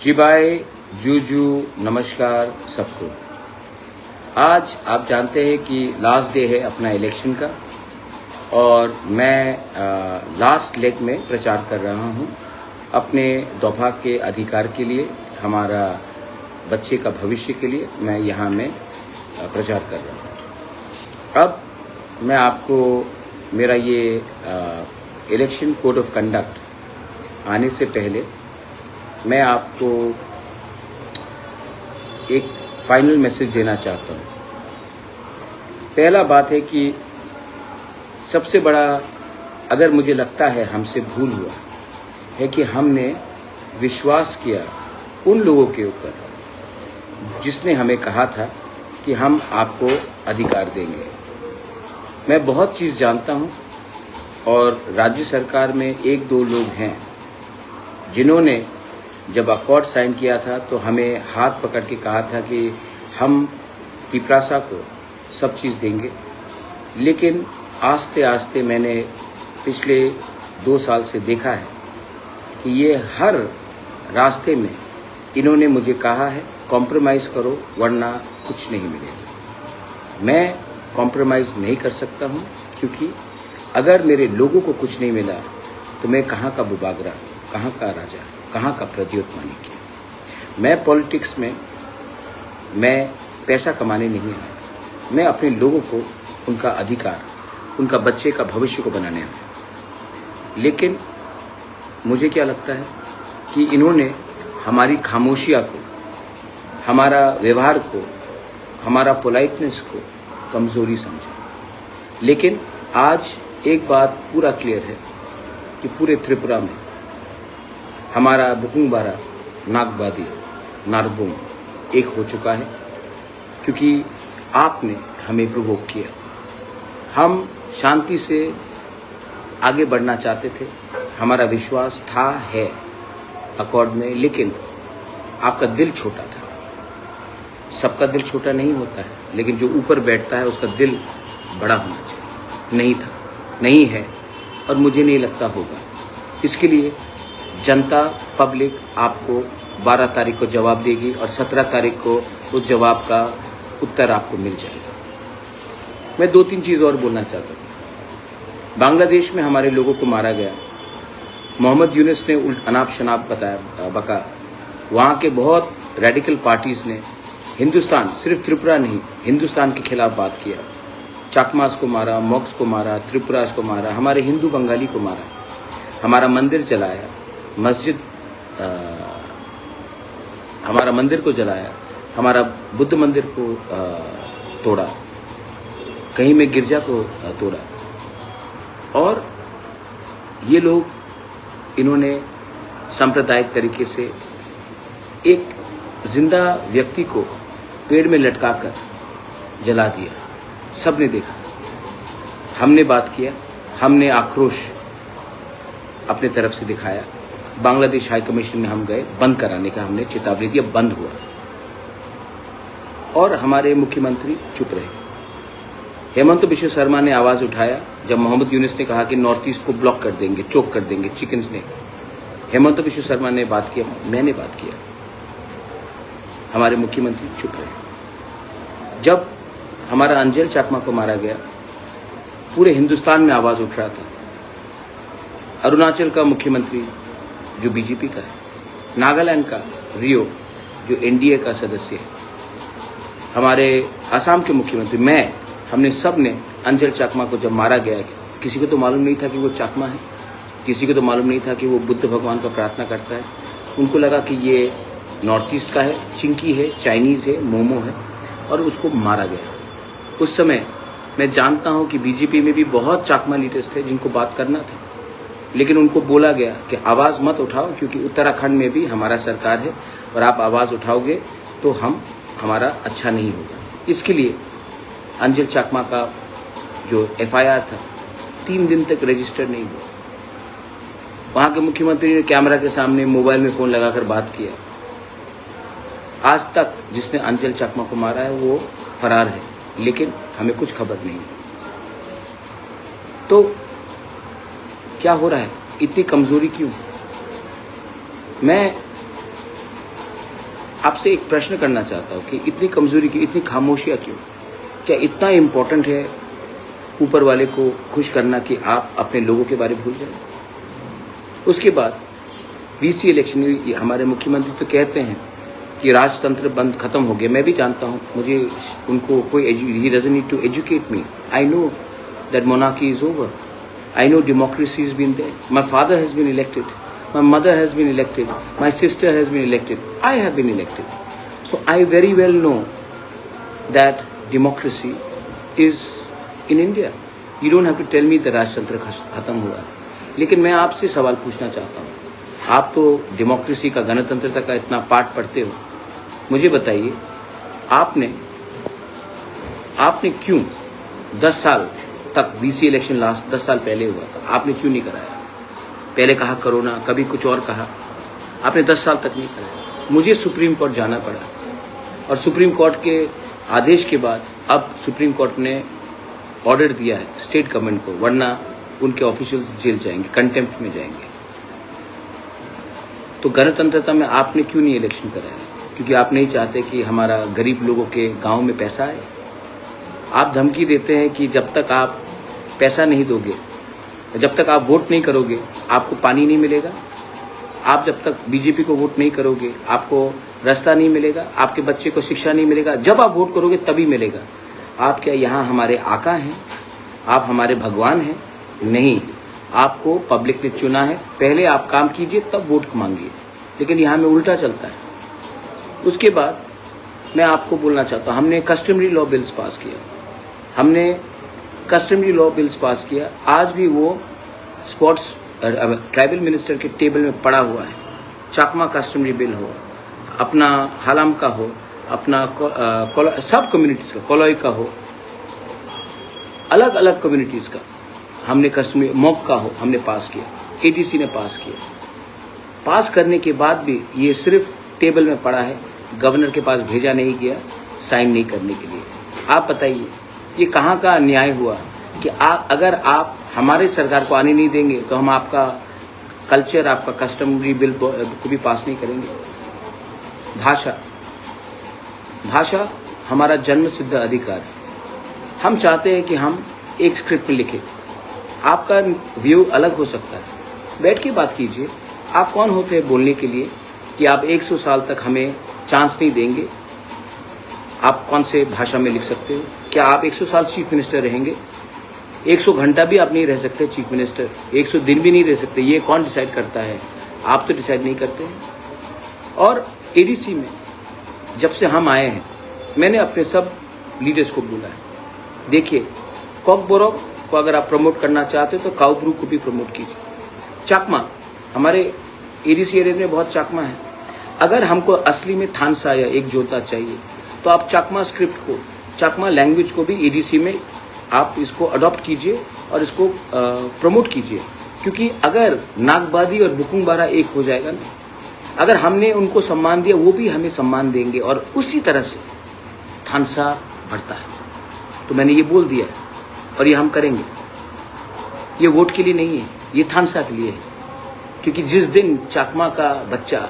जी भाई, जूजू, नमस्कार सबको। आज आप जानते हैं कि लास्ट डे है अपना इलेक्शन का और मैं लास्ट लेग में प्रचार कर रहा हूँ अपने दोपहर के अधिकार के लिए, हमारा बच्चे का भविष्य के लिए मैं यहाँ में प्रचार कर रहा हूँ। अब मैं आपको मेरा ये इलेक्शन कोड ऑफ कंडक्ट आने से पहले मैं आपको एक फाइनल मैसेज देना चाहता हूँ। पहला बात है कि सबसे बड़ा, अगर मुझे लगता है हमसे भूल हुआ है कि हमने विश्वास किया उन लोगों के ऊपर जिसने हमें कहा था कि हम आपको अधिकार देंगे। मैं बहुत चीज़ जानता हूँ और राज्य सरकार में एक दो लोग हैं जिन्होंने जब अकॉर्ड साइन किया था तो हमें हाथ पकड़ के कहा था कि हम टिपरासा को सब चीज़ देंगे, लेकिन आस्ते आस्ते मैंने पिछले 2 साल से देखा है कि ये हर रास्ते में इन्होंने मुझे कहा है कॉम्प्रोमाइज़ करो वरना कुछ नहीं मिलेगा। मैं कॉम्प्रोमाइज़ नहीं कर सकता हूँ, क्योंकि अगर मेरे लोगों को कुछ नहीं मिला तो मैं कहाँ का बुबागरा, कहाँ का राजा, कहाँ का प्रद्योत मानिक्य। मैं पॉलिटिक्स में मैं पैसा कमाने नहीं आया, मैं अपने लोगों को उनका अधिकार, उनका बच्चे का भविष्य को बनाने आया। लेकिन मुझे क्या लगता है कि इन्होंने हमारी खामोशियाँ को, हमारा व्यवहार को, हमारा पोलाइटनेस को कमज़ोरी समझा। लेकिन आज एक बात पूरा क्लियर है कि पूरे त्रिपुरा में हमारा बुकुंगबारा, नागबादी, नारबुंग एक हो चुका है, क्योंकि आपने हमें प्रोवोक किया। हम शांति से आगे बढ़ना चाहते थे, हमारा विश्वास था है अकॉर्ड में, लेकिन आपका दिल छोटा था। सबका दिल छोटा नहीं होता है, लेकिन जो ऊपर बैठता है उसका दिल बड़ा होना चाहिए। नहीं था, नहीं है और मुझे नहीं लगता होगा। इसके लिए जनता, पब्लिक आपको 12 तारीख को जवाब देगी और 17 तारीख को उस जवाब का उत्तर आपको मिल जाएगा। मैं 2-3 चीज़ और बोलना चाहता हूँ। बांग्लादेश में हमारे लोगों को मारा गया, मोहम्मद यूनुस ने अनाप शनाप बताया बका। वहाँ के बहुत रेडिकल पार्टीज़ ने हिंदुस्तान, सिर्फ त्रिपुरा नहीं, हिंदुस्तान के खिलाफ बात किया। चाकमास को मारा, मॉक्स को मारा, त्रिपुरास को मारा, हमारे हिंदू बंगाली को मारा, हमारा मंदिर जलाया, मस्जिद, हमारा मंदिर को जलाया, हमारा बुद्ध मंदिर को तोड़ा, कहीं में गिरजा को तोड़ा। और ये लोग, इन्होंने सांप्रदायिक तरीके से एक जिंदा व्यक्ति को पेड़ में लटकाकर जला दिया। सबने देखा, हमने बात किया, हमने आक्रोश अपने तरफ से दिखाया। बांग्लादेश हाई कमीशन में हम गए, बंद कराने का हमने चेतावनी दी, बंद हुआ। और हमारे मुख्यमंत्री चुप रहे। हेमंत बिश्व शर्मा ने आवाज़ उठाया जब मोहम्मद यूनुस ने कहा कि नॉर्थ ईस्ट को ब्लॉक कर देंगे, चोक कर देंगे चिकन्स ने। हेमंत बिश्व शर्मा ने बात किया, मैंने बात किया, हमारे मुख्यमंत्री चुप रहे। जब हमारा अंजल चाकमा को मारा गया, पूरे हिंदुस्तान में आवाज़ उठ रहा था। अरुणाचल का मुख्यमंत्री जो बीजेपी का है, नागालैंड का रियो जो एनडीए का सदस्य है, हमारे असम के मुख्यमंत्री, हमने सब ने अंजल चाकमा को जब मारा गया, किसी को तो मालूम नहीं था कि वो चाकमा है, किसी को तो मालूम नहीं था कि वो बुद्ध भगवान का प्रार्थना करता है। उनको लगा कि ये नॉर्थ ईस्ट का है, चिंकी है, चाइनीज़ है, मोमो है, और उसको मारा गया। उस समय मैं जानता हूँ कि बीजेपी में भी बहुत चाकमा लीडर्स थे जिनको बात करना था, लेकिन उनको बोला गया कि आवाज़ मत उठाओ, क्योंकि उत्तराखंड में भी हमारा सरकार है और आप आवाज़ उठाओगे तो हमारा अच्छा नहीं होगा। इसके लिए अंजल चाकमा का जो एफआईआर था 3 दिन तक रजिस्टर नहीं हुआ। वहाँ के मुख्यमंत्री ने कैमरा के सामने मोबाइल में फ़ोन लगाकर बात किया। आज तक जिसने अंजल चाकमा को मारा है वो फरार है, लेकिन हमें कुछ खबर नहीं। तो क्या हो रहा है, इतनी कमज़ोरी क्यों? मैं आपसे एक प्रश्न करना चाहता हूँ कि इतनी कमजोरी क्यों, इतनी खामोशियाँ क्यों? क्या इतना इम्पोर्टेंट है ऊपर वाले को खुश करना कि आप अपने लोगों के बारे में भूल जाएं? उसके बाद वीसी इलेक्शन हुई, हमारे मुख्यमंत्री तो कहते हैं कि राजतंत्र बंद खत्म हो गया। मैं भी जानता हूँ, मुझे उनको कोई ही doesn't need to educate me. I know that monarchy is over. I know democracy has been there. My father has been elected. My mother has been elected. My sister has been elected. I have been elected. So I very well know that democracy is in India. You don't have to tell me that राजतंत्र खत्म हुआ है। लेकिन मैं आपसे सवाल पूछना चाहता हूँ, आप तो डेमोक्रेसी का, गणतंत्रता का इतना पाठ पढ़ते हो, मुझे बताइए आपने क्यों 10 साल तक वीसी इलेक्शन लास्ट 10 साल पहले हुआ था, आपने क्यों नहीं कराया? पहले कहा कोरोना, कभी कुछ और कहा, आपने 10 साल तक नहीं कराया। मुझे सुप्रीम कोर्ट जाना पड़ा और सुप्रीम कोर्ट के आदेश के बाद अब सुप्रीम कोर्ट ने ऑर्डर दिया है स्टेट गवर्नमेंट को, वरना उनके ऑफिशियल्स जेल जाएंगे, कंटेम्प्ट में जाएंगे। तो गणतंत्रता में आपने क्यों नहीं इलेक्शन कराया? क्योंकि आप नहीं चाहते कि हमारा गरीब लोगों के गाँव में पैसा आए। आप धमकी देते हैं कि जब तक आप पैसा नहीं दोगे, जब तक आप वोट नहीं करोगे, आपको पानी नहीं मिलेगा। आप जब तक बीजेपी को वोट नहीं करोगे, आपको रास्ता नहीं मिलेगा, आपके बच्चे को शिक्षा नहीं मिलेगा। जब आप वोट करोगे तभी मिलेगा। आप क्या यहाँ हमारे आका हैं? आप हमारे भगवान हैं? नहीं, आपको पब्लिक ने चुना है। पहले आप काम कीजिए तब वोट मांगिए, लेकिन यहाँ में उल्टा चलता है। उसके बाद मैं आपको बोलना चाहता हूँ, हमने कस्टमरी लॉ बिल्स पास किया, हमने कस्टमरी लॉ बिल्स पास किया। आज भी वो स्पोर्ट्स ट्राइबल मिनिस्टर के टेबल में पड़ा हुआ है। चाकमा कस्टमरी बिल हो, अपना हालाम का हो, अपना सब कम्युनिटीज़ का, कोलोई का हो, अलग अलग कम्युनिटीज़ का हमने कस्टमरी, मॉक का हो, हमने पास किया। एडीसी ने पास किया। पास करने के बाद भी ये सिर्फ टेबल में पड़ा है, गवर्नर के पास भेजा नहीं गया साइन नहीं करने के लिए। आप बताइए ये कहाँ का न्याय हुआ कि अगर आप हमारे सरकार को आने नहीं देंगे तो हम आपका कल्चर, आपका कस्टमरी बिल को भी पास नहीं करेंगे। भाषा हमारा जन्म सिद्ध अधिकार है। हम चाहते हैं कि हम एक स्क्रिप्ट में लिखें। आपका व्यू अलग हो सकता है, बैठ के बात कीजिए। आप कौन होते हैं बोलने के लिए कि आप 100 साल तक हमें चांस नहीं देंगे? आप कौन से भाषा में लिख सकते हो? क्या आप 100 साल चीफ मिनिस्टर रहेंगे? 100 घंटा भी आप नहीं रह सकते चीफ मिनिस्टर, 100 दिन भी नहीं रह सकते। ये कौन डिसाइड करता है? आप तो डिसाइड नहीं करते हैं। और एडीसी में जब से हम आए हैं, मैंने अपने सब लीडर्स को बोला है, देखिए कॉकबोरोक को अगर आप प्रमोट करना चाहते हो तो काउब्रू को भी प्रमोट कीजिए। चाकमा, हमारे एडीसी एरिया में बहुत चाकमा है। अगर हमको असली में थानसा या एक जोता चाहिए तो आप चाकमा स्क्रिप्ट को, चाकमा लैंग्वेज को भी एडीसी में आप इसको अडॉप्ट कीजिए और इसको प्रमोट कीजिए। क्योंकि अगर नागबादी और बुकुंगबारा एक हो जाएगा ना, अगर हमने उनको सम्मान दिया वो भी हमें सम्मान देंगे और उसी तरह से थानसा बढ़ता है। तो मैंने ये बोल दिया है और ये हम करेंगे। ये वोट के लिए नहीं है, ये थानसा के लिए है। क्योंकि जिस दिन चाकमा का बच्चा,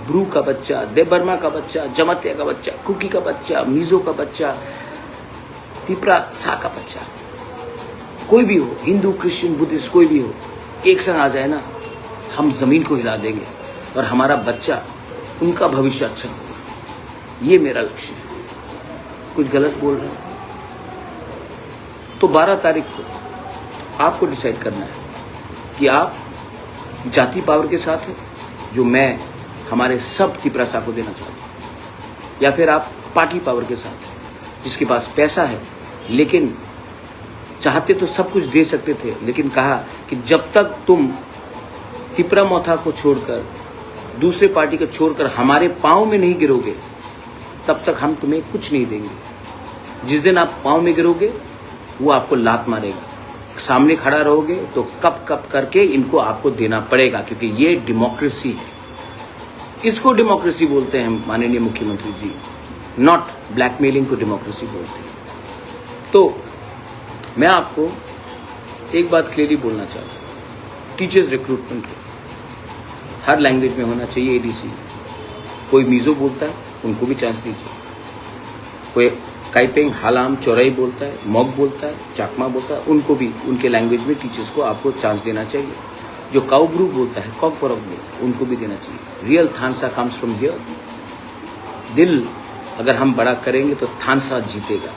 ब्रू का बच्चा, देबर्मा का बच्चा, जमतिया का बच्चा, कुकी का बच्चा, मिजो का बच्चा, तिपरा सा का बच्चा, कोई भी हो, हिंदू, क्रिश्चियन, बुद्धिस्ट, कोई भी हो, एक संग आ जाए ना, हम जमीन को हिला देंगे और हमारा बच्चा, उनका भविष्य अच्छा होगा। ये मेरा लक्ष्य है। कुछ गलत बोल रहे हैं तो 12 तारीख को आपको डिसाइड करना है कि आप जाति पावर के साथ है, जो मैं हमारे सब तिपरासा को देना चाहता हूँ, या फिर आप पार्टी पावर के साथ है, जिसके पास पैसा है लेकिन चाहते तो सब कुछ दे सकते थे, लेकिन कहा कि जब तक तुम तिपरा मोथा को छोड़कर, दूसरे पार्टी को छोड़कर हमारे पाँव में नहीं गिरोगे तब तक हम तुम्हें कुछ नहीं देंगे। जिस दिन आप पाँव में गिरोगे वो आपको लात मारेगा, सामने खड़ा रहोगे तो कप कप करके इनको आपको देना पड़ेगा, क्योंकि ये डेमोक्रेसी है। इसको डेमोक्रेसी बोलते हैं माननीय मुख्यमंत्री जी, नॉट ब्लैकमेलिंग को डेमोक्रेसी बोलते हैं। तो मैं आपको एक बात क्लियरली बोलना चाहता हूँ, टीचर्स रिक्रूटमेंट हर लैंग्वेज में होना चाहिए एडीसी में। कोई मीज़ो बोलता है, उनको भी चांस दीजिए। कोई काइपेंग हालाम चौराई बोलता है, मॉग बोलता है, चाकमा बोलता है, उनको भी उनके लैंग्वेज में टीचर्स को आपको चांस देना चाहिए। जो काउब्रू बोलता है, कॉकबरक बोलता है, उनको भी देना चाहिए। Real thanks comes from here. दिल अगर हम बड़ा करेंगे तो थानसा जीतेगा,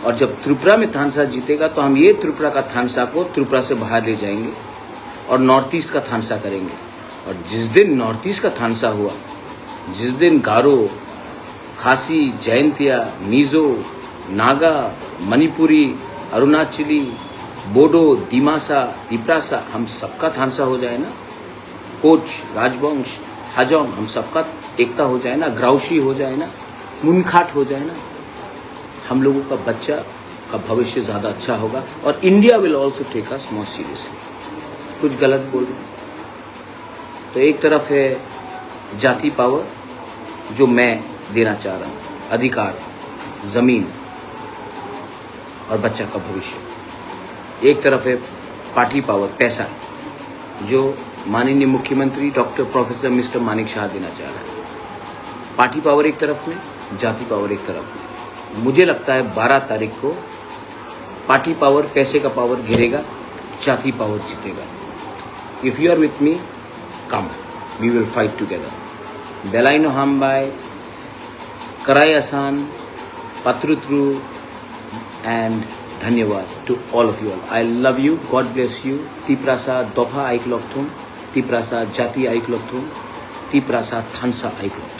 और जब त्रिपुरा में थानसा जीतेगा तो हम ये त्रिपुरा का थानसा को त्रिपुरा से बाहर ले जाएंगे और नॉर्थ ईस्ट का थानसा करेंगे। और जिस दिन नॉर्थ ईस्ट का थानसा हुआ, जिस दिन गारो, खासी, जयंतिया, मिजो, नागा, मणिपुरी, अरुणाचली, बोडो, दिमासा, तिप्रासा, हम सबका थानसा हो जाए ना, कोच, राजवंश, हाजोंग, हम सबका एकता हो जाए ना, ग्राउशी हो जाए ना, मुनखाट हो जाए ना, हम लोगों का बच्चा का भविष्य ज़्यादा अच्छा होगा। और India will also take us more seriously. कुछ गलत बोल रहे तो एक तरफ है जाति पावर जो मैं देना चाह रहा हूँ, अधिकार, ज़मीन और बच्चा का भविष्य। एक तरफ है पार्टी पावर, पैसा, जो माननीय मुख्यमंत्री doctor professor mister Manik Shah देना चाह रहा है। पार्टी पावर एक तरफ में, जाति पावर एक तरफ में। मुझे लगता है 12 तारीख को पार्टी पावर, पैसे का पावर गिरेगा, जाति पावर जीतेगा। If you are with me, come, we will fight together. बेलाइनो हामबाई, कराई आसान, पत्रुत्रु, एंड धन्यवाद to all of you all. I love you, God bless you. Tiprasa दोफा आइक लॉक्थुम, तिप्रासा जाति आइक लॉक्थुम, तिप्रासा थानसा आइक लॉक्थुम।